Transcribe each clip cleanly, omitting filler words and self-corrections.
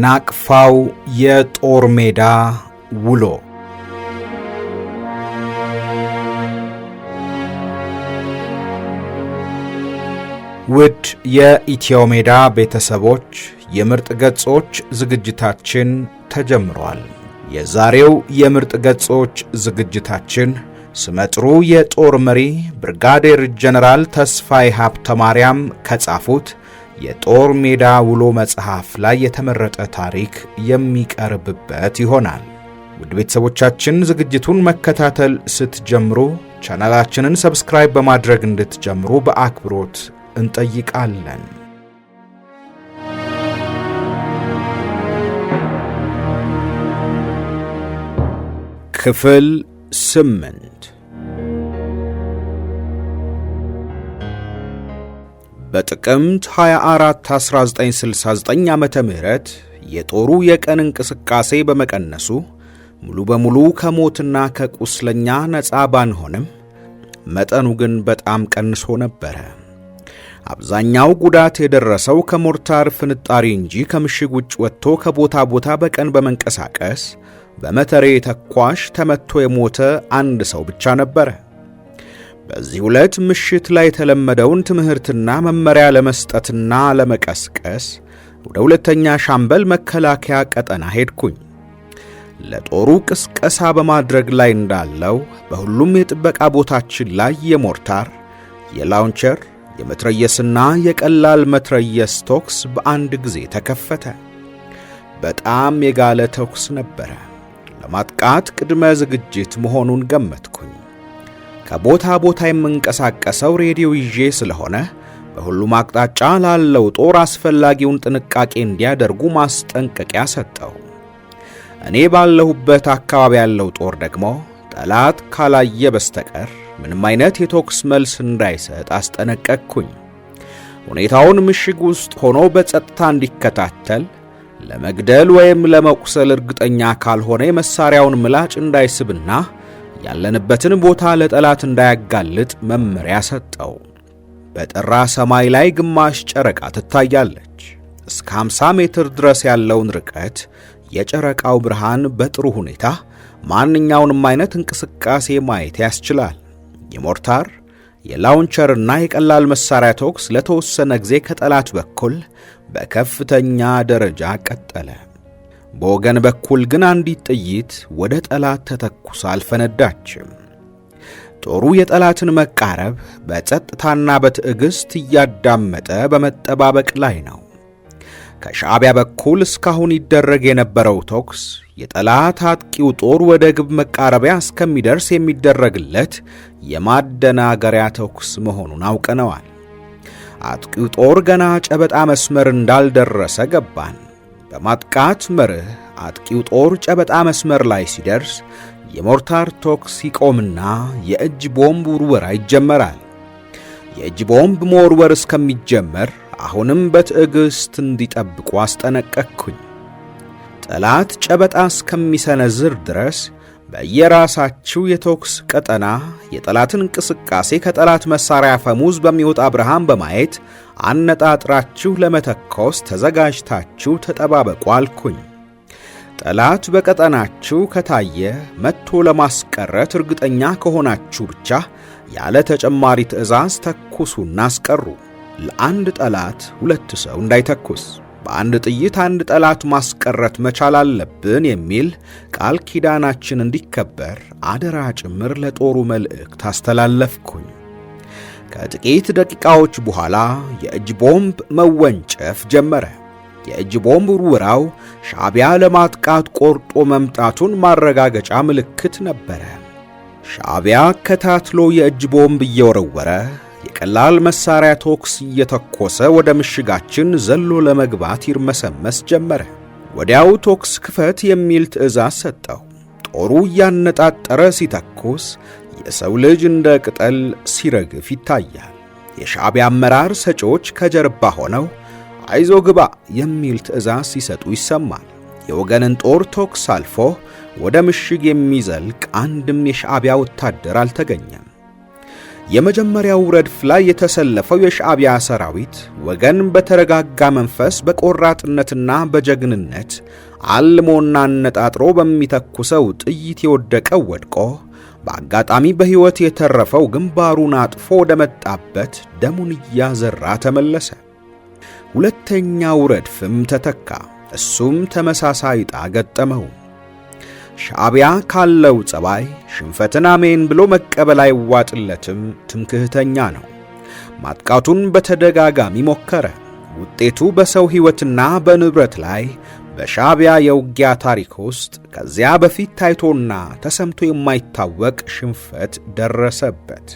ናቅፋው የጦር ሜዳ ውሎ። ውድ የኢትዮ ሜዳ ቤተሰቦች የምርጥ ገጾች ዝግጅታችን ተጀምሯል። የዛሬው የምርጥ ገጾች ዝግጅታችን ስመጥሩ የጦር መሪ ብርጋዴር ጀነራል ተስፋዬ ሀብተማርያም ከጻፉት የጦር ሜዳ ውሎ መጽሐፍ ላይ የተመረጠ ታሪክ የሚቀርብበት ይሆናል። ውድ ቤተሰቦቻችን ዝግጅቱን መከታተል ስትጀምሩ ቻናላችንን ሰብስክራይብ በማድረግ እንድትጀምሩ በአክብሮት እንጠይቃለን። ክፍል 8 በጥቅምት 24 1969 ዓመተ ምህረት የጦሩ የቀን እንቅስቃሴ በመቀነሱ ሙሉ በሙሉ ከሞትና ከቁስለኛ ነፃ ባንሆንም መጠኑ ግን በጣም ቀንሶ ነበር። አብዛኛው ጉዳት የደረሰው ከሞርታር ፍንጣሪ እንጂ ከምሽግ ውጭ ወጥቶ ከቦታ ቦታ በቀን በመንቀሳቀስ በመተሬ ተኳሽ ተመቶ የሞተ አንድ ሰው ብቻ ነበር። በዚህ ዕለት ምሽት ላይ የተለመደውን ትምህርትና መመሪያ ለመስጠትና ለመቀስቀስ ወደ ሁለተኛ ሻምበል መከላከያ ቀጠና ሄድኩኝ። ለጦሩ ቅስቀሳ በማድረግ ላይ እንዳለው በሁሉም የጥበቃ ቦታችን ላይ የሞርታር፣ የላውንቸር፣ የመትረየስና የቀላል መትረየስ ተኩስ በአንድ ጊዜ ተከፈተ። በጣም የጋለ ተኩስ ነበረ። ለማጥቃት ቅድመ ዝግጅት መሆኑን ገመትኩኝ። ከቦታ ቦታ የምንቀሳቀሰው ሬዲዮ ይዤ ስለሆነ በሁሉም አቅጣጫ ላለው ጦር አስፈላጊውን ጥንቃቄ እንዲያደርጉ ማስጠንቀቂያ ሰጠው። እኔ ባለሁበት አካባቢ ያለው ጦር ደግሞ ጠላት ካላየ በስተቀር ምንም አይነት የተኩስ መልስ እንዳይሰጥ አስጠነቀቅኩኝ። ሁኔታውን ምሽግ ውስጥ ሆኖ በጸጥታ እንዲከታተል፣ ለመግደል ወይም ለመቁሰል እርግጠኛ ካልሆነ የመሳሪያውን ምላጭ እንዳይስብና ያለንበትን ቦታ ለጠላት እንዳያጋልጥ መመሪያ ሰጠው። በጠራ ሰማይ ላይ ግማሽ ጨረቃ ትታያለች። እስከ 50 ሜትር ድረስ ያለውን ርቀት የጨረቃው ብርሃን በጥሩ ሁኔታ ማንኛውንም አይነት እንቅስቃሴ ማየት ያስችላል። የሞርታር፣ የላውንቸርና የቀላል መሳሪያ ተኩስ ለተወሰነ ጊዜ ከጠላት በኩል በከፍተኛ ደረጃ ቀጠለ። በወገን በኩል ግን አንዲት ጥይት ወደ ጠላት ተተኩሳ አልፈነዳችም። ጦሩ የጠላትን መቃረብ በጸጥታና በትዕግስት እያዳመጠ በመጠባበቅ ላይ ነው። ከሻዕቢያ በኩል እስካሁን ይደረግ የነበረው ተኩስ የጠላት አጥቂው ጦር ወደ ግብ መቃረቢያ እስከሚደርስ የሚደረግለት የማደናገሪያ ተኩስ መሆኑን አውቀነዋል። አጥቂው ጦር ገና ጨበጣ መስመር እንዳልደረሰ ገባን። በማጥቃት መርህ አጥቂው ጦር ጨበጣ መስመር ላይ ሲደርስ የሞርታር ተኩስ ይቆምና የእጅ ቦምብ ውርወራ ይጀመራል። የእጅ ቦምብ መወርወር እስከሚጀመር አሁንም በትዕግስት እንዲጠብቁ አስጠነቀቅኩኝ። ጠላት ጨበጣ እስከሚሰነዝር ድረስ በየራሳችሁ የተኩስ ቀጠና የጠላትን እንቅስቃሴ ከጠላት መሳሪያ ፈሙዝ በሚወጣ ብርሃን በማየት አነጣጥራችሁ ለመተኮስ ተዘጋጅታችሁ ተጠባበቁ አልኩኝ። ጠላት በቀጠናችሁ ከታየ መጥቶ ለማስቀረት እርግጠኛ ከሆናችሁ ብቻ ያለ ተጨማሪ ትዕዛዝ ተኩሱና አስቀሩ። ለአንድ ጠላት 2 ሰው እንዳይተኩስ፣ በአንድ ጥይት አንድ ጠላት ማስቀረት መቻል አለብን የሚል ቃል ኪዳናችን እንዲከበር አደራ ጭምር ለጦሩ መልእክት አስተላለፍኩኝ። ከጥቂት ደቂቃዎች በኋላ የእጅ ቦምብ መወንጨፍ ጀመረ። የእጅ ቦምብ ውርወራው ሻዕቢያ ለማጥቃት ቆርጦ መምጣቱን ማረጋገጫ ምልክት ነበረ። ሻዕቢያ ከታትሎ የእጅ ቦምብ እየወረወረ የቀላል መሳሪያ ተኩስ እየተኮሰ ወደ ምሽጋችን ዘሎ ለመግባት ይርመሰመስ ጀመረ። ወዲያው ተኩስ ክፈት የሚል ትዕዛዝ ሰጠው። ጦሩ እያነጣጠረ ሲተኩስ የሰው ልጅ እንደ ቅጠል ሲረግፍ ይታያል። የሻዕቢያ አመራር ሰጪዎች ከጀርባ ሆነው አይዞ ግባ የሚል ትዕዛዝ ሲሰጡ ይሰማል። የወገንን ጦር ተኩስ አልፎ ወደ ምሽግ የሚዘልቅ አንድም የሻዕቢያ ወታደር አልተገኘም። የመጀመሪያው ረድፍ ላይ የተሰለፈው የሻዕቢያ ሰራዊት ወገን በተረጋጋ መንፈስ በቆራጥነትና በጀግንነት አልሞና አነጣጥሮ በሚተኩሰው ጥይት የወደቀው ወድቆ በአጋጣሚ በሕይወት የተረፈው ግንባሩን አጥፎ ወደ መጣበት ደሙን እያዘራ ተመለሰ። ሁለተኛው ረድፍም ተተካ። እሱም ተመሳሳይ ዕጣ ገጠመው። ሻዕቢያ ካለው ጸባይ ሽንፈትን አሜን ብሎ መቀበል አይዋጥለትም። ትምክህተኛ ነው። ማጥቃቱን በተደጋጋሚ ሞከረ። ውጤቱ በሰው ሕይወትና በንብረት ላይ በሻዕቢያ የውጊያ ታሪክ ውስጥ ከዚያ በፊት ታይቶና ተሰምቶ የማይታወቅ ሽንፈት ደረሰበት።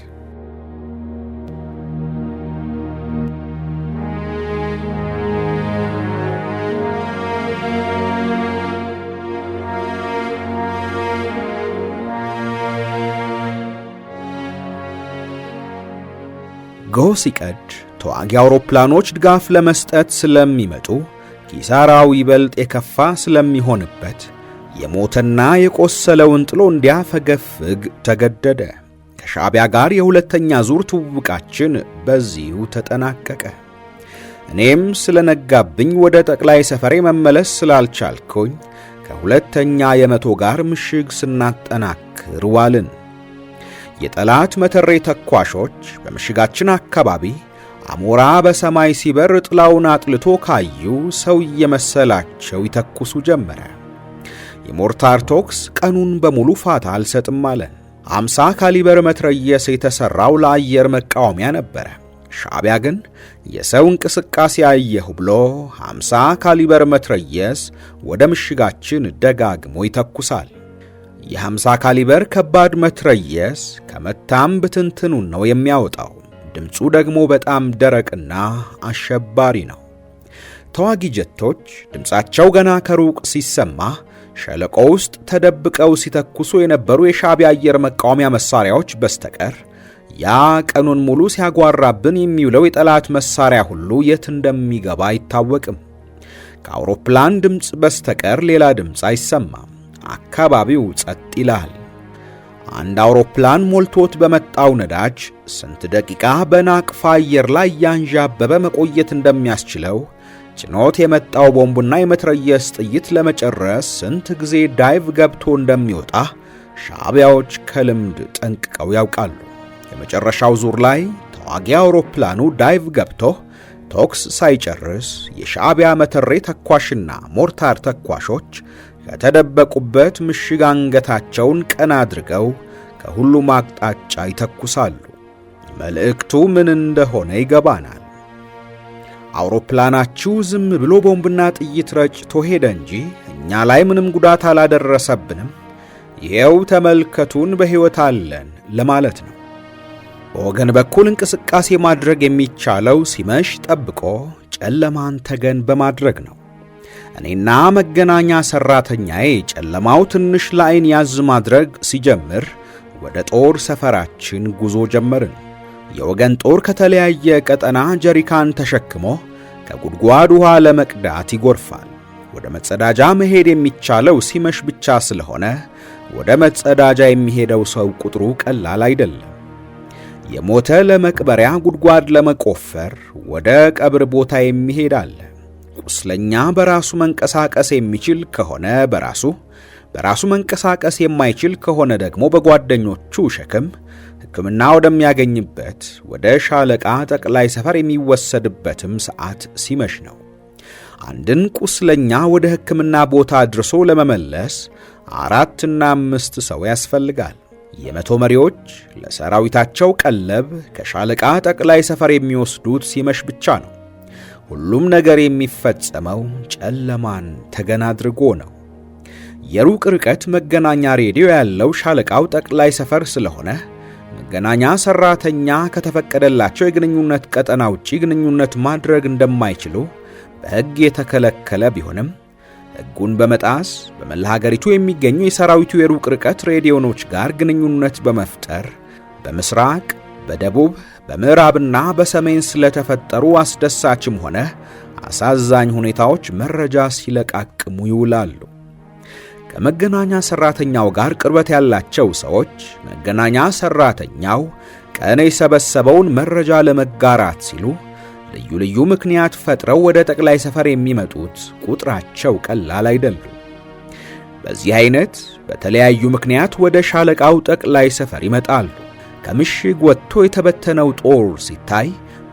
ጎህ ሲቀድ ተዋጊ አውሮፕላኖች ድጋፍ ለመስጠት ስለሚመጡ ኪሳራው ይበልጥ የከፋ ስለሚሆንበት የሞተና የቆሰለውን ጥሎ እንዲያፈገፍግ ተገደደ። ከሻዕቢያ ጋር የሁለተኛ ዙር ትውውቃችን በዚሁ ተጠናቀቀ። እኔም ስለነጋብኝ ወደ ጠቅላይ ሰፈሬ መመለስ ስላልቻልኩኝ ከሁለተኛ የመቶ ጋር ምሽግ ስናጠናክር ዋልን። የጠላት መተሬ ተኳሾች በምሽጋችን አካባቢ አሞራ በሰማይ ሲበር ጥላውን አጥልቶ ካዩ ሰው እየመሰላቸው ይተኩሱ ጀመረ። የሞርታር ቶክስ ቀኑን በሙሉ ፋታ አልሰጥም አለን። 50 ካሊበር መትረየስ የተሰራው ለአየር መቃወሚያ ነበረ። ሻዕቢያ ግን የሰው እንቅስቃሴ አየሁ ብሎ 50 ካሊበር መትረየስ ወደ ምሽጋችን ደጋግሞ ይተኩሳል። የ50 ካሊበር ከባድ መትረየስ ከመታም ብትንትኑን ነው የሚያወጣው። ድምፁ ደግሞ በጣም ደረቅና አሸባሪ ነው። ተዋጊ ጀቶች ድምፃቸው ገና ከሩቅ ሲሰማ ሸለቆ ውስጥ ተደብቀው ሲተኩሱ የነበሩ የሻዕቢያ አየር መቃወሚያ መሳሪያዎች በስተቀር ያ ቀኑን ሙሉ ሲያጓራብን የሚውለው የጠላት መሳሪያ ሁሉ የት እንደሚገባ አይታወቅም። ከአውሮፕላን ድምፅ በስተቀር ሌላ ድምፅ አይሰማም። አካባቢው ጸጥ ይላል። አንድ አውሮፕላን ሞልቶት በመጣው ነዳጅ ስንት ደቂቃ በናቅፋ አየር ላይ ያንዣበበ መቆየት እንደሚያስችለው ጭኖት የመጣው ቦምብና የመትረየስ ጥይት ለመጨረስ ስንት ጊዜ ዳይቭ ገብቶ እንደሚወጣ ሻዕቢያዎች ከልምድ ጠንቅቀው ያውቃሉ። የመጨረሻው ዙር ላይ ተዋጊ አውሮፕላኑ ዳይቭ ገብቶ ቶክስ ሳይጨርስ የሻዕቢያ መተሬ ተኳሽና ሞርታር ተኳሾች ከተደበቁበት ምሽግ አንገታቸውን ቀና አድርገው ከሁሉም አቅጣጫ ይተኩሳሉ። መልእክቱ ምን እንደሆነ ይገባናል። አውሮፕላናችሁ ዝም ብሎ ቦምብና ጥይት ረጭቶ ሄደ እንጂ እኛ ላይ ምንም ጉዳት አላደረሰብንም፣ ይሄው ተመልከቱን በሕይወት አለን ለማለት ነው። በወገን በኩል እንቅስቃሴ ማድረግ የሚቻለው ሲመሽ ጠብቆ ጨለማን ተገን በማድረግ ነው። እኔና መገናኛ ሰራተኛዬ ጨለማው ትንሽ ለዓይን ያዝ ማድረግ ሲጀምር ወደ ጦር ሰፈራችን ጉዞ ጀመርን። የወገን ጦር ከተለያየ ቀጠና ጀሪካን ተሸክሞ ከጉድጓድ ውሃ ለመቅዳት ይጎርፋል። ወደ መጸዳጃ መሄድ የሚቻለው ሲመሽ ብቻ ስለሆነ ወደ መጸዳጃ የሚሄደው ሰው ቁጥሩ ቀላል አይደለም። የሞተ ለመቅበሪያ ጉድጓድ ለመቆፈር ወደ ቀብር ቦታ የሚሄድ አለ። ቁስለኛ በራሱ መንቀሳቀስ የሚችል ከሆነ በራሱ መንቀሳቀስ የማይችል ከሆነ ደግሞ በጓደኞቹ ሸክም ሕክምና ወደሚያገኝበት ወደ ሻለቃ ጠቅላይ ሰፈር የሚወሰድበትም ሰዓት ሲመሽ ነው። አንድን ቁስለኛ ወደ ሕክምና ቦታ አድርሶ ለመመለስ 4 እና 5 ሰው ያስፈልጋል። የመቶ መሪዎች ለሰራዊታቸው ቀለብ ከሻለቃ ጠቅላይ ሰፈር የሚወስዱት ሲመሽ ብቻ ነው። ሁሉም ነገር የሚፈጸመው ጨለማን ተገን አድርጎ ነው። የሩቅ ርቀት መገናኛ ሬዲዮ ያለው ሻለቃው ጠቅላይ ሰፈር ስለሆነ መገናኛ ሰራተኛ ከተፈቀደላቸው የግንኙነት ቀጠና ውጪ ግንኙነት ማድረግ እንደማይችሉ በሕግ የተከለከለ ቢሆንም ሕጉን በመጣስ በመላ ሀገሪቱ የሚገኙ የሰራዊቱ የሩቅ ርቀት ሬዲዮኖች ጋር ግንኙነት በመፍጠር በምስራቅ፣ በደቡብ፣ በምዕራብና በሰሜን ስለተፈጠሩ አስደሳችም ሆነ አሳዛኝ ሁኔታዎች መረጃ ሲለቃቅሙ ይውላሉ። ከመገናኛ ሰራተኛው ጋር ቅርበት ያላቸው ሰዎች መገናኛ ሰራተኛው ቀን የሰበሰበውን መረጃ ለመጋራት ሲሉ ልዩ ልዩ ምክንያት ፈጥረው ወደ ጠቅላይ ሰፈር የሚመጡት ቁጥራቸው ቀላል አይደሉም። በዚህ አይነት በተለያዩ ምክንያት ወደ ሻለቃው ጠቅላይ ሰፈር ይመጣሉ። ከምሽግ ወጥቶ የተበተነው ጦር ሲታይ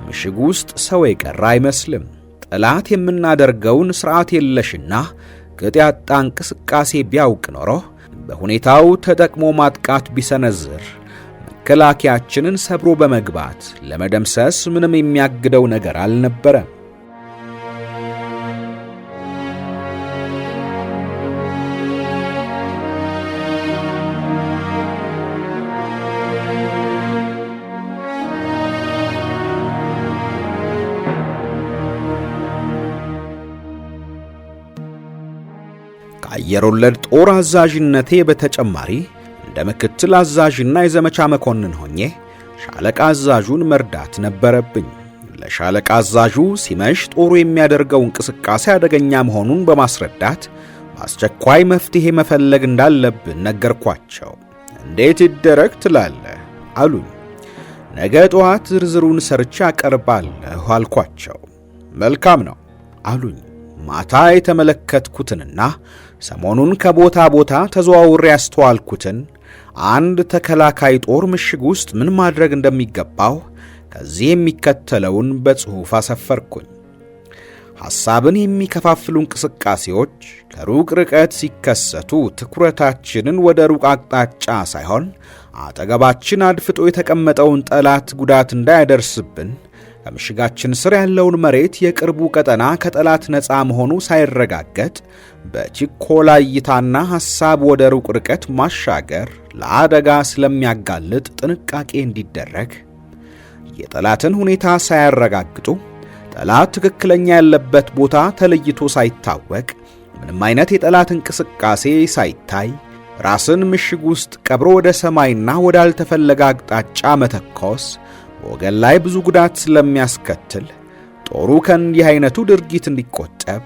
ምሽግ ውስጥ ሰው የቀረ አይመስልም። ጠላት የምናደርገውን ሥርዓት የለሽና ቅጥ ያጣ እንቅስቃሴ ቢያውቅ ኖሮ በሁኔታው ተጠቅሞ ማጥቃት ቢሰነዝር መከላከያችንን ሰብሮ በመግባት ለመደምሰስ ምንም የሚያግደው ነገር አልነበረም። ከአየር ወለድ ጦር አዛዥነቴ በተጨማሪ እንደ ምክትል አዛዥና የዘመቻ መኮንን ሆኜ ሻለቃ አዛዡን መርዳት ነበረብኝ። ለሻለቃ አዛዡ ሲመሽ ጦሩ የሚያደርገው እንቅስቃሴ አደገኛ መሆኑን በማስረዳት በአስቸኳይ መፍትሄ መፈለግ እንዳለብን ነገርኳቸው። እንዴት ይደረግ ትላለህ አሉኝ። ነገ ጠዋት ዝርዝሩን ሰርቼ አቀርባለሁ አልኳቸው። መልካም ነው አሉኝ። ማታ የተመለከትኩትንና ሰሞኑን ከቦታ ቦታ ተዘዋውሬ ያስተዋልኩትን አንድ ተከላካይ ጦር ምሽግ ውስጥ ምን ማድረግ እንደሚገባው ከዚህ የሚከተለውን በጽሑፍ አሰፈርኩኝ። ሐሳብን የሚከፋፍሉ እንቅስቃሴዎች ከሩቅ ርቀት ሲከሰቱ ትኩረታችንን ወደ ሩቅ አቅጣጫ ሳይሆን አጠገባችን አድፍጦ የተቀመጠውን ጠላት ጉዳት እንዳያደርስብን ከምሽጋችን ስር ያለውን መሬት የቅርቡ ቀጠና ከጠላት ነፃ መሆኑ ሳይረጋገጥ በችኮላ እይታና ሐሳብ ወደ ሩቅ ርቀት ማሻገር ለአደጋ ስለሚያጋልጥ ጥንቃቄ እንዲደረግ፣ የጠላትን ሁኔታ ሳያረጋግጡ ጠላት ትክክለኛ ያለበት ቦታ ተለይቶ ሳይታወቅ ምንም አይነት የጠላት እንቅስቃሴ ሳይታይ ራስን ምሽግ ውስጥ ቀብሮ ወደ ሰማይና ወዳልተፈለገ አቅጣጫ መተኮስ በወገን ላይ ብዙ ጉዳት ስለሚያስከትል ጦሩ ከእንዲህ አይነቱ ድርጊት እንዲቆጠብ፣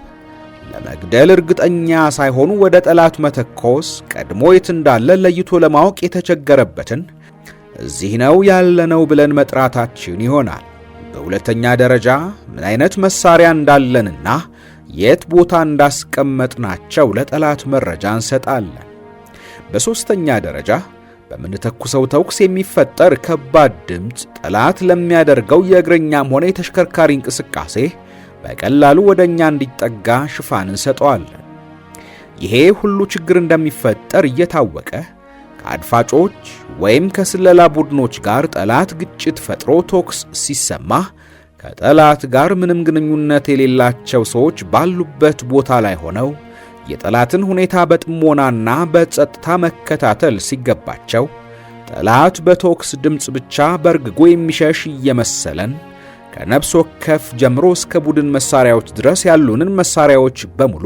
ለመግደል እርግጠኛ ሳይሆኑ ወደ ጠላት መተኮስ ቀድሞ የት እንዳለ ለይቶ ለማወቅ የተቸገረበትን እዚህ ነው ያለነው ብለን መጥራታችን ይሆናል። በሁለተኛ ደረጃ ምን አይነት መሳሪያ እንዳለንና የት ቦታ እንዳስቀመጥናቸው ለጠላት መረጃ እንሰጣለን። በሦስተኛ ደረጃ በምንተኩሰው ተኩስ የሚፈጠር ከባድ ድምፅ ጠላት ለሚያደርገው የእግረኛም ሆነ የተሽከርካሪ እንቅስቃሴ በቀላሉ ወደኛ እንዲጠጋ ሽፋን እንሰጠዋለን። ይሄ ሁሉ ችግር እንደሚፈጠር እየታወቀ ከአድፋጮች ወይም ከስለላ ቡድኖች ጋር ጠላት ግጭት ፈጥሮ ተኩስ ሲሰማ ከጠላት ጋር ምንም ግንኙነት የሌላቸው ሰዎች ባሉበት ቦታ ላይ ሆነው የጠላትን ሁኔታ በጥሞናና በጸጥታ መከታተል ሲገባቸው ጠላት በተኩስ ድምፅ ብቻ በርግጎ የሚሸሽ እየመሰለን ከነፍስ ወከፍ ጀምሮ እስከ ቡድን መሳሪያዎች ድረስ ያሉንን መሳሪያዎች በሙሉ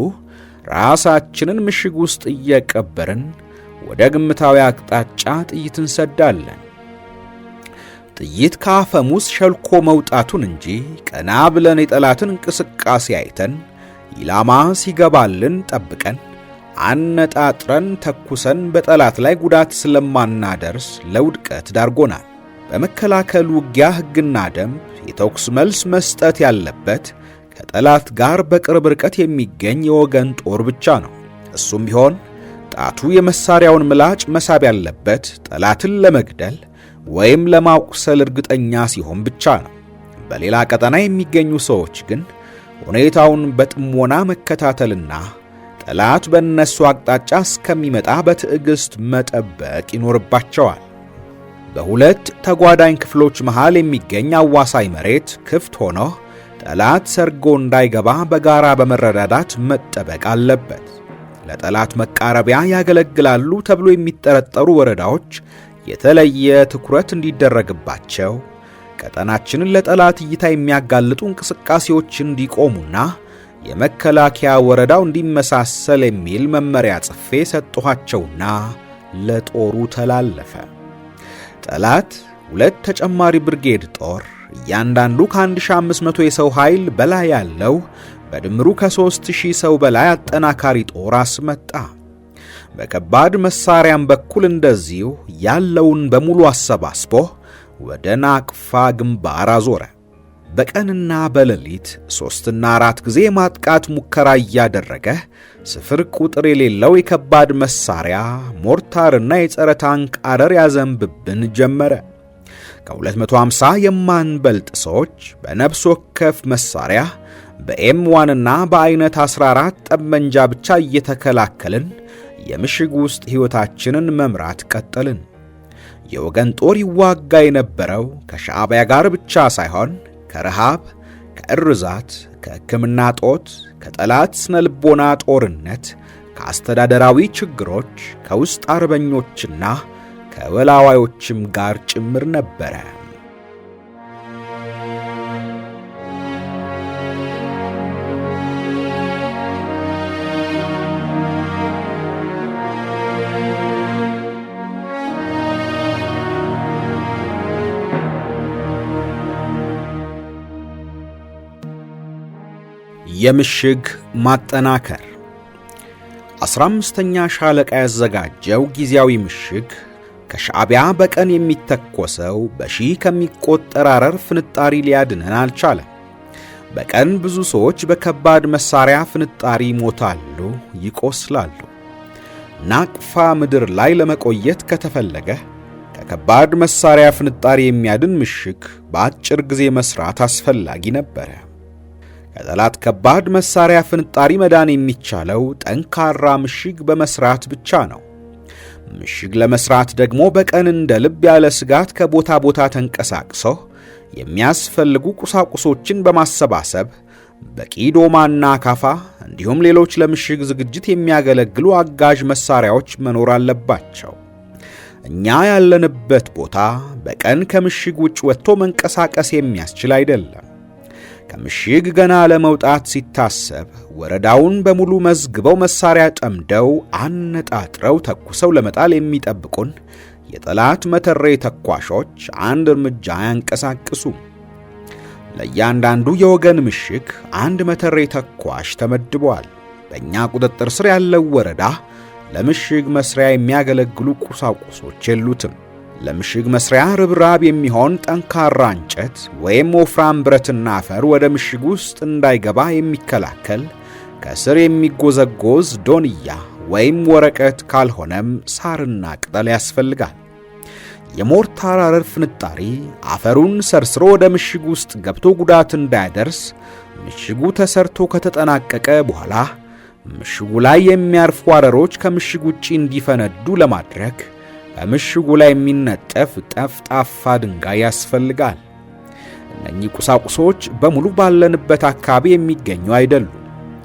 ራሳችንን ምሽግ ውስጥ እየቀበርን ወደ ግምታዊ አቅጣጫ ጥይት እንሰዳለን። ጥይት ከአፈሙዝ ሸልኮ መውጣቱን እንጂ ቀና ብለን የጠላትን እንቅስቃሴ አይተን ኢላማ ሲገባልን ጠብቀን አነጣጥረን ተኩሰን በጠላት ላይ ጉዳት ስለማናደርስ ለውድቀት ዳርጎናል። በመከላከል ውጊያ ሕግና ደንብ የተኩስ መልስ መስጠት ያለበት ከጠላት ጋር በቅርብ ርቀት የሚገኝ የወገን ጦር ብቻ ነው። እሱም ቢሆን ጣቱ የመሳሪያውን ምላጭ መሳብ ያለበት ጠላትን ለመግደል ወይም ለማቁሰል እርግጠኛ ሲሆን ብቻ ነው። በሌላ ቀጠና የሚገኙ ሰዎች ግን ሁኔታውን በጥሞና መከታተልና ጠላት በእነሱ አቅጣጫ እስከሚመጣ በትዕግስት መጠበቅ ይኖርባቸዋል። በሁለት ተጓዳኝ ክፍሎች መሃል የሚገኝ አዋሳኝ መሬት ክፍት ሆኖ ጠላት ሰርጎ እንዳይገባ በጋራ በመረዳዳት መጠበቅ አለበት። ለጠላት መቃረቢያ ያገለግላሉ ተብሎ የሚጠረጠሩ ወረዳዎች የተለየ ትኩረት እንዲደረግባቸው፣ ቀጠናችንን ለጠላት እይታ የሚያጋልጡ እንቅስቃሴዎች እንዲቆሙና የመከላከያ ወረዳው እንዲመሳሰል የሚል መመሪያ ጽፌ ሰጥኋቸውና ለጦሩ ተላለፈ። ጠላት ሁለት ተጨማሪ ብርጌድ ጦር እያንዳንዱ ከ1500 የሰው ኃይል በላይ ያለው በድምሩ ከ3000 ሰው በላይ አጠናካሪ ጦር አስመጣ። በከባድ መሳሪያም በኩል እንደዚሁ ያለውን በሙሉ አሰባስቦ ወደ ናቅፋ ግንባር አዞረ። በቀንና በሌሊት 3 እና 4 ጊዜ ማጥቃት ሙከራ እያደረገ ስፍር ቁጥር የሌለው የከባድ መሳሪያ ሞርታርና የጸረ ታንክ አረር ያዘንብብን ጀመረ። ከ250 የማንበልጥ ሰዎች በነፍስ ወከፍ መሳሪያ በኤም1 እና በአይነት 14 ጠመንጃ ብቻ እየተከላከልን የምሽግ ውስጥ ሕይወታችንን መምራት ቀጠልን። የወገን ጦር ይዋጋ የነበረው ከሻዕቢያ ጋር ብቻ ሳይሆን ከረሃብ፣ ከእርዛት፣ ከሕክምና ጦት፣ ከጠላት ስነልቦና ጦርነት፣ ከአስተዳደራዊ ችግሮች፣ ከውስጥ አርበኞችና ከወላዋዮችም ጋር ጭምር ነበረ። የምሽግ ማጠናከር 15ኛ ሻለቃ ያዘጋጀው ጊዜያዊ ምሽግ ከሻዕቢያ በቀን የሚተኮሰው በሺህ ከሚቆጠር አረር ፍንጣሪ ሊያድነን አልቻለም። በቀን ብዙ ሰዎች በከባድ መሳሪያ ፍንጣሪ ይሞታሉ፣ ይቆስላሉ። ናቅፋ ምድር ላይ ለመቆየት ከተፈለገ ከከባድ መሳሪያ ፍንጣሪ የሚያድን ምሽግ በአጭር ጊዜ መስራት አስፈላጊ ነበረ። ከጠላት ከባድ መሳሪያ ፍንጣሪ መዳን የሚቻለው ጠንካራ ምሽግ በመስራት ብቻ ነው። ምሽግ ለመስራት ደግሞ በቀን እንደ ልብ ያለ ስጋት ከቦታ ቦታ ተንቀሳቅሶ የሚያስፈልጉ ቁሳቁሶችን በማሰባሰብ በቂ ዶማና አካፋ እንዲሁም ሌሎች ለምሽግ ዝግጅት የሚያገለግሉ አጋዥ መሳሪያዎች መኖር አለባቸው። እኛ ያለንበት ቦታ በቀን ከምሽግ ውጭ ወጥቶ መንቀሳቀስ የሚያስችል አይደለም። ከምሽግ ገና ለመውጣት ሲታሰብ ወረዳውን በሙሉ መዝግበው መሳሪያ ጠምደው አነጣጥረው ተኩሰው ለመጣል የሚጠብቁን የጠላት መተሬ ተኳሾች አንድ እርምጃ ያንቀሳቅሱ። ለእያንዳንዱ የወገን ምሽግ አንድ መተሬ ተኳሽ ተመድቧል። በእኛ ቁጥጥር ስር ያለው ወረዳ ለምሽግ መስሪያ የሚያገለግሉ ቁሳቁሶች የሉትም። ለምሽግ መስሪያ ርብራብ የሚሆን ጠንካራ እንጨት ወይም ወፍራም ብረትና አፈር ወደ ምሽግ ውስጥ እንዳይገባ የሚከላከል ከስር የሚጎዘጎዝ ዶንያ ወይም ወረቀት ካልሆነም ሳርና ቅጠል ያስፈልጋል። የሞርታር አረር ፍንጣሪ አፈሩን ሰርስሮ ወደ ምሽግ ውስጥ ገብቶ ጉዳት እንዳያደርስ ምሽጉ ተሰርቶ ከተጠናቀቀ በኋላ ምሽጉ ላይ የሚያርፉ አረሮች ከምሽግ ውጪ እንዲፈነዱ ለማድረግ በምሽጉ ላይ የሚነጠፍ ጠፍጣፋ ድንጋይ ያስፈልጋል። እነኚህ ቁሳቁሶች በሙሉ ባለንበት አካባቢ የሚገኙ አይደሉም።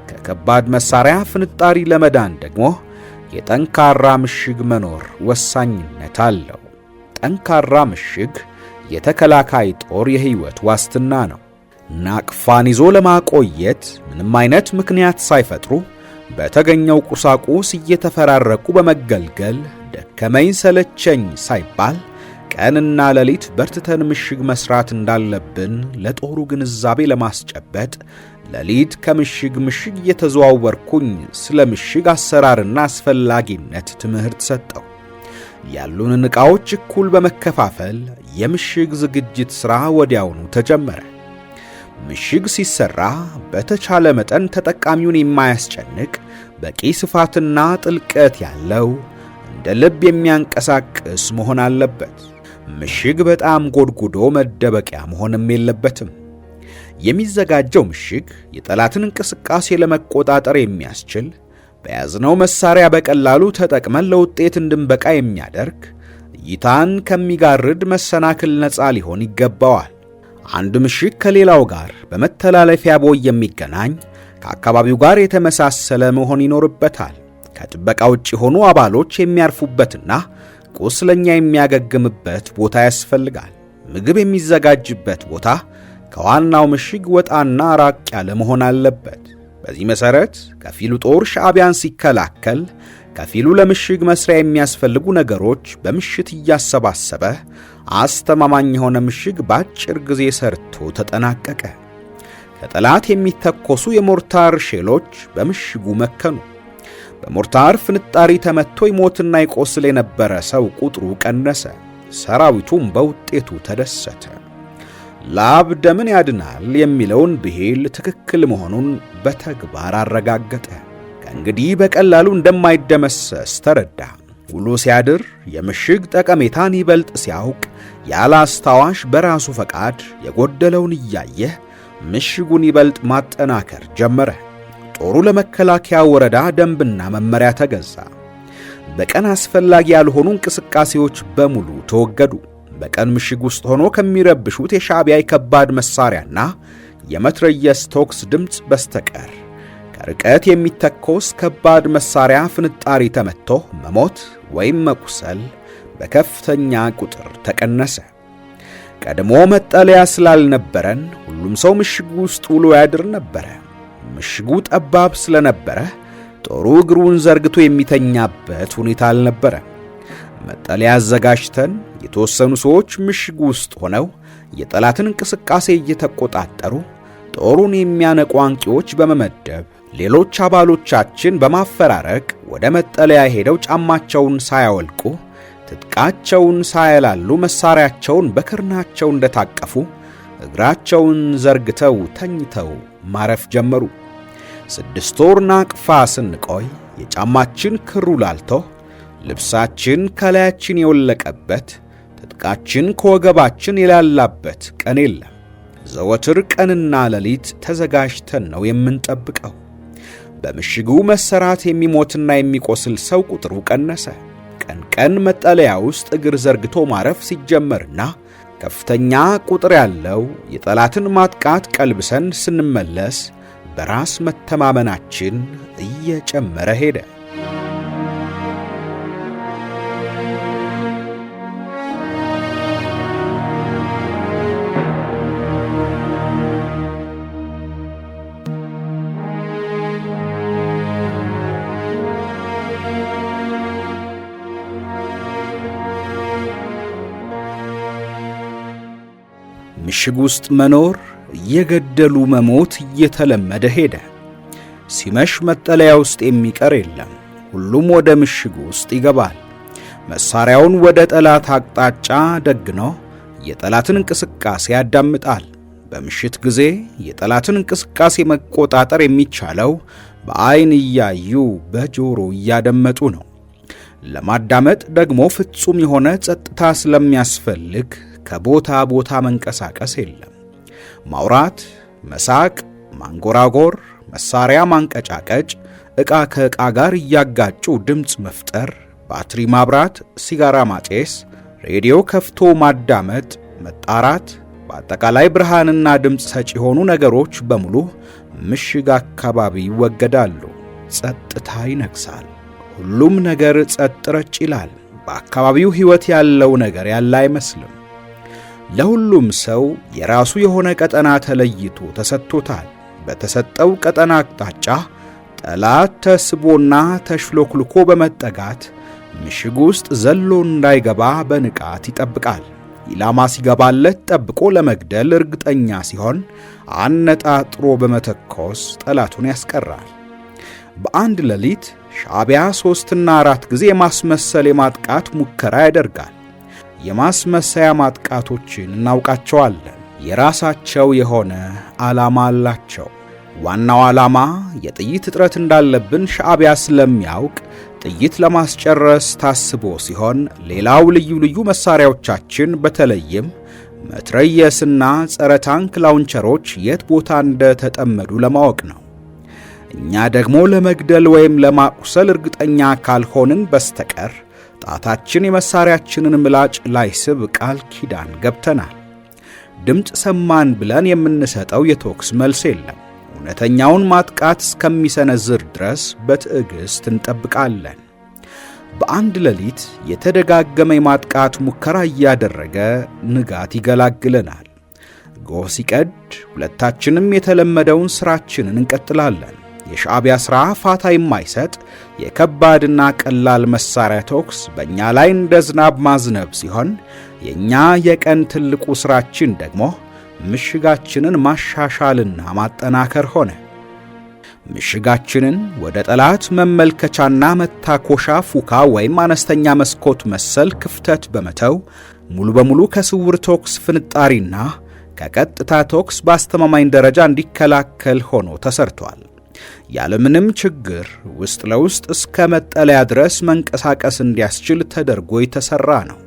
ከከባድ መሳሪያ ፍንጣሪ ለመዳን ደግሞ የጠንካራ ምሽግ መኖር ወሳኝነት አለው። ጠንካራ ምሽግ የተከላካይ ጦር የሕይወት ዋስትና ነው። ናቅፋን ይዞ ለማቆየት ምንም አይነት ምክንያት ሳይፈጥሩ በተገኘው ቁሳቁስ እየተፈራረቁ በመገልገል ደከመኝ ሰለቸኝ ሳይባል ቀንና ሌሊት በርትተን ምሽግ መስራት እንዳለብን ለጦሩ ግንዛቤ ለማስጨበጥ ሌሊት ከምሽግ ምሽግ እየተዘዋወርኩኝ ስለ ምሽግ አሰራርና አስፈላጊነት ትምህርት ሰጠው። ያሉንን ዕቃዎች እኩል በመከፋፈል የምሽግ ዝግጅት ሥራ ወዲያውኑ ተጀመረ። ምሽግ ሲሰራ በተቻለ መጠን ተጠቃሚውን የማያስጨንቅ በቂ ስፋትና ጥልቀት ያለው እንደ ልብ የሚያንቀሳቅስ መሆን አለበት። ምሽግ በጣም ጎድጉዶ መደበቂያ መሆንም የለበትም። የሚዘጋጀው ምሽግ የጠላትን እንቅስቃሴ ለመቆጣጠር የሚያስችል በያዝነው መሳሪያ በቀላሉ ተጠቅመን ለውጤት እንድንበቃ የሚያደርግ እይታን ከሚጋርድ መሰናክል ነፃ ሊሆን ይገባዋል። አንድ ምሽግ ከሌላው ጋር በመተላለፊያ ቦይ የሚገናኝ ከአካባቢው ጋር የተመሳሰለ መሆን ይኖርበታል። ከጥበቃ ውጭ የሆኑ አባሎች የሚያርፉበትና ቁስለኛ የሚያገግምበት ቦታ ያስፈልጋል። ምግብ የሚዘጋጅበት ቦታ ከዋናው ምሽግ ወጣና ራቅ ያለ መሆን አለበት። በዚህ መሰረት ከፊሉ ጦር ሻዕቢያን ሲከላከል፣ ከፊሉ ለምሽግ መስሪያ የሚያስፈልጉ ነገሮች በምሽት እያሰባሰበ አስተማማኝ የሆነ ምሽግ በአጭር ጊዜ ሰርቶ ተጠናቀቀ። ከጠላት የሚተኮሱ የሞርታር ሼሎች በምሽጉ መከኑ። በሞርታር ፍንጣሪ ተመቶ ይሞትና ይቆስል የነበረ ሰው ቁጥሩ ቀነሰ። ሰራዊቱም በውጤቱ ተደሰተ። ላብ ደምን ያድናል የሚለውን ብሂል ትክክል መሆኑን በተግባር አረጋገጠ። ከእንግዲህ በቀላሉ እንደማይደመሰስ ተረዳ። ውሎ ሲያድር የምሽግ ጠቀሜታን ይበልጥ ሲያውቅ ያለ አስታዋሽ በራሱ ፈቃድ የጎደለውን እያየ ምሽጉን ይበልጥ ማጠናከር ጀመረ። ጦሩ ለመከላከያ ወረዳ ደንብና መመሪያ ተገዛ። በቀን አስፈላጊ ያልሆኑ እንቅስቃሴዎች በሙሉ ተወገዱ። በቀን ምሽግ ውስጥ ሆኖ ከሚረብሹት የሻዕቢያ የከባድ መሳሪያና የመትረየስ ተኩስ ድምፅ በስተቀር ከርቀት የሚተኮስ ከባድ መሳሪያ ፍንጣሪ ተመትቶ መሞት ወይም መቁሰል በከፍተኛ ቁጥር ተቀነሰ። ቀድሞ መጠለያ ስላልነበረን ሁሉም ሰው ምሽጉ ውስጥ ውሎ ያድር ነበረ። ምሽጉ ጠባብ ስለነበረ ጦሩ እግሩን ዘርግቶ የሚተኛበት ሁኔታ አልነበረ። መጠለያ አዘጋጅተን የተወሰኑ ሰዎች ምሽጉ ውስጥ ሆነው የጠላትን እንቅስቃሴ እየተቆጣጠሩ ጦሩን የሚያነቁ አንቂዎች በመመደብ ሌሎች አባሎቻችን በማፈራረቅ ወደ መጠለያ ሄደው ጫማቸውን ሳያወልቁ ትጥቃቸውን ሳያላሉ መሳሪያቸውን በክርናቸው እንደታቀፉ እግራቸውን ዘርግተው ተኝተው ማረፍ ጀመሩ። 6 ወር ናቅፋ ስንቆይ የጫማችን ክሩ ላልቶ ልብሳችን ከላያችን የወለቀበት ትጥቃችን ከወገባችን የላላበት ቀን የለም። ዘወትር ቀንና ሌሊት ተዘጋጅተን ነው የምንጠብቀው። በምሽጉ መሰራት የሚሞትና የሚቆስል ሰው ቁጥሩ ቀነሰ። ቀን ቀን መጠለያ ውስጥ እግር ዘርግቶ ማረፍ ሲጀመርና ከፍተኛ ቁጥር ያለው የጠላትን ማጥቃት ቀልብሰን ስንመለስ በራስ መተማመናችን እየጨመረ ሄደ። ምሽግ ውስጥ መኖር እየገደሉ መሞት እየተለመደ ሄደ። ሲመሽ መጠለያ ውስጥ የሚቀር የለም። ሁሉም ወደ ምሽግ ውስጥ ይገባል። መሳሪያውን ወደ ጠላት አቅጣጫ ደግኖ የጠላትን እንቅስቃሴ ያዳምጣል። በምሽት ጊዜ የጠላትን እንቅስቃሴ መቆጣጠር የሚቻለው በአይን እያዩ በጆሮ እያደመጡ ነው። ለማዳመጥ ደግሞ ፍጹም የሆነ ጸጥታ ስለሚያስፈልግ ከቦታ ቦታ መንቀሳቀስ የለም። ማውራት፣ መሳቅ፣ ማንጎራጎር፣ መሳሪያ ማንቀጫቀጭ፣ ዕቃ ከዕቃ ጋር እያጋጩ ድምፅ መፍጠር፣ ባትሪ ማብራት፣ ሲጋራ ማጨስ፣ ሬዲዮ ከፍቶ ማዳመጥ፣ መጣራት፣ በአጠቃላይ ብርሃንና ድምፅ ሰጪ የሆኑ ነገሮች በሙሉ ምሽግ አካባቢ ይወገዳሉ። ጸጥታ ይነግሳል። ሁሉም ነገር ጸጥ ረጭ ይላል። በአካባቢው ሕይወት ያለው ነገር ያለ አይመስልም። ለሁሉም ሰው የራሱ የሆነ ቀጠና ተለይቶ ተሰጥቶታል። በተሰጠው ቀጠና አቅጣጫ ጠላት ተስቦና ተሽሎክልኮ በመጠጋት ምሽግ ውስጥ ዘሎ እንዳይገባ በንቃት ይጠብቃል። ኢላማ ሲገባለት ጠብቆ ለመግደል እርግጠኛ ሲሆን አነጣጥሮ በመተኮስ ጠላቱን ያስቀራል። በአንድ ሌሊት ሻዕቢያ 3 እና 4 ጊዜ የማስመሰል የማጥቃት ሙከራ ያደርጋል። የማስመሰያ ማጥቃቶችን እናውቃቸዋለን። የራሳቸው የሆነ ዓላማ አላቸው። ዋናው ዓላማ የጥይት እጥረት እንዳለብን ሻዕቢያ ስለሚያውቅ ጥይት ለማስጨረስ ታስቦ ሲሆን፣ ሌላው ልዩ ልዩ መሳሪያዎቻችን በተለይም መትረየስና ጸረ ታንክ ላውንቸሮች የት ቦታ እንደተጠመዱ ለማወቅ ነው። እኛ ደግሞ ለመግደል ወይም ለማቁሰል እርግጠኛ ካልሆንን በስተቀር ጣታችን የመሳሪያችንን ምላጭ ላይስብ ቃል ኪዳን ገብተናል። ድምፅ ሰማን ብለን የምንሰጠው የተኩስ መልስ የለም። እውነተኛውን ማጥቃት እስከሚሰነዝር ድረስ በትዕግስት እንጠብቃለን። በአንድ ሌሊት የተደጋገመ የማጥቃት ሙከራ እያደረገ ንጋት ይገላግለናል። ጎህ ሲቀድ ሁለታችንም የተለመደውን ሥራችንን እንቀጥላለን። የሻዕቢያ ሥራ ፋታ የማይሰጥ የከባድና ቀላል መሳሪያ ተኩስ በእኛ ላይ እንደ ዝናብ ማዝነብ ሲሆን፣ የእኛ የቀን ትልቁ ሥራችን ደግሞ ምሽጋችንን ማሻሻልና ማጠናከር ሆነ። ምሽጋችንን ወደ ጠላት መመልከቻና መታኮሻ ፉካ ወይም አነስተኛ መስኮት መሰል ክፍተት በመተው ሙሉ በሙሉ ከስውር ቶክስ ፍንጣሪና ከቀጥታ ቶክስ በአስተማማኝ ደረጃ እንዲከላከል ሆኖ ተሰርቷል። ያለምንም ችግር ውስጥ ለውስጥ እስከ መጠለያ ድረስ መንቀሳቀስ እንዲያስችል ተደርጎ የተሰራ ነው።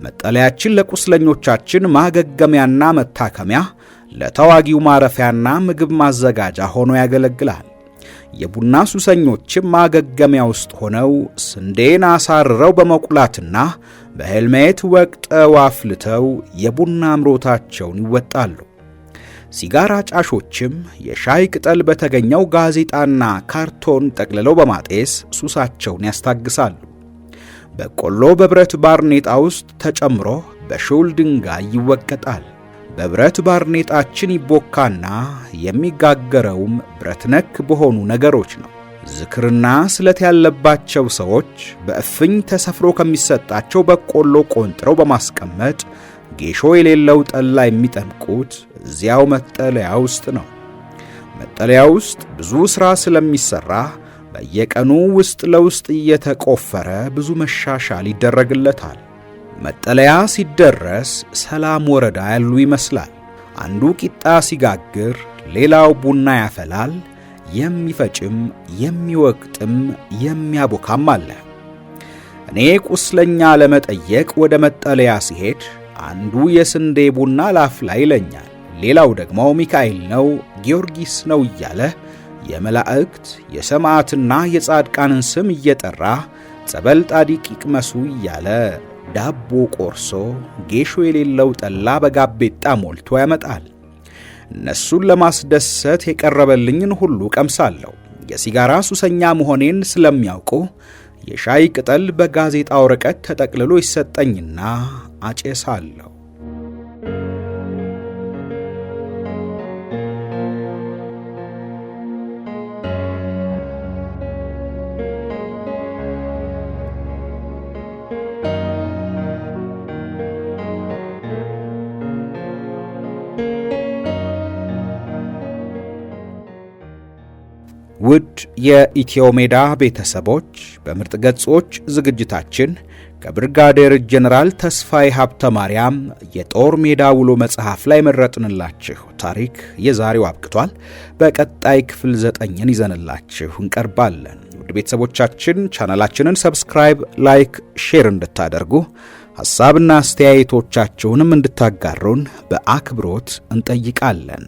መጠለያችን ለቁስለኞቻችን ማገገሚያና መታከሚያ፣ ለተዋጊው ማረፊያና ምግብ ማዘጋጃ ሆኖ ያገለግላል። የቡና ሱሰኞችም ማገገሚያ ውስጥ ሆነው ስንዴን አሳርረው በመቁላትና በሄልሜት ወቅጠው አፍልተው የቡና አምሮታቸውን ይወጣሉ። ሲጋራ ጫሾችም የሻይ ቅጠል በተገኘው ጋዜጣና ካርቶን ጠቅልለው በማጤስ ሱሳቸውን ያስታግሳሉ። በቆሎ በብረት ባርኔጣ ውስጥ ተጨምሮ በሹል ድንጋይ ይወቀጣል። በብረት ባርኔጣችን ይቦካና የሚጋገረውም ብረት ነክ በሆኑ ነገሮች ነው። ዝክርና ስለት ያለባቸው ሰዎች በእፍኝ ተሰፍሮ ከሚሰጣቸው በቆሎ ቆንጥረው በማስቀመጥ ጌሾ የሌለው ጠላ የሚጠምቁት እዚያው መጠለያ ውስጥ ነው። መጠለያ ውስጥ ብዙ ሥራ ስለሚሰራ በየቀኑ ውስጥ ለውስጥ እየተቆፈረ ብዙ መሻሻል ይደረግለታል። መጠለያ ሲደረስ ሰላም ወረዳ ያሉ ይመስላል። አንዱ ቂጣ ሲጋግር ሌላው ቡና ያፈላል። የሚፈጭም የሚወቅጥም የሚያቦካም አለ። እኔ ቁስለኛ ለመጠየቅ ወደ መጠለያ ሲሄድ አንዱ የስንዴ ቡና ላፍላ ይለኛል፣ ሌላው ደግሞ ሚካኤል ነው ጊዮርጊስ ነው እያለ የመላእክት የሰማዕትና የጻድቃንን ስም እየጠራ ጸበል ጣዲቅ ይቅመሱ እያለ ዳቦ ቆርሶ ጌሾ የሌለው ጠላ በጋቤጣ ሞልቶ ያመጣል። እነሱን ለማስደሰት የቀረበልኝን ሁሉ ቀምሳለሁ። የሲጋራ ሱሰኛ መሆኔን ስለሚያውቁ የሻይ ቅጠል በጋዜጣ ወረቀት ተጠቅልሎ ይሰጠኝና አጨሳለሁ። ውድ የኢትዮ ሜዳ ቤተሰቦች በምርጥ ገጾች ዝግጅታችን ከብርጋዴር ጀነራል ተስፋዬ ሀብተ ማርያም የጦር ሜዳ ውሎ መጽሐፍ ላይ መረጥንላችሁ ታሪክ የዛሬው አብቅቷል። በቀጣይ ክፍል 9ን ይዘንላችሁ እንቀርባለን። ውድ ቤተሰቦቻችን ቻናላችንን ሰብስክራይብ፣ ላይክ፣ ሼር እንድታደርጉ ሐሳብና አስተያየቶቻችሁንም እንድታጋሩን በአክብሮት እንጠይቃለን።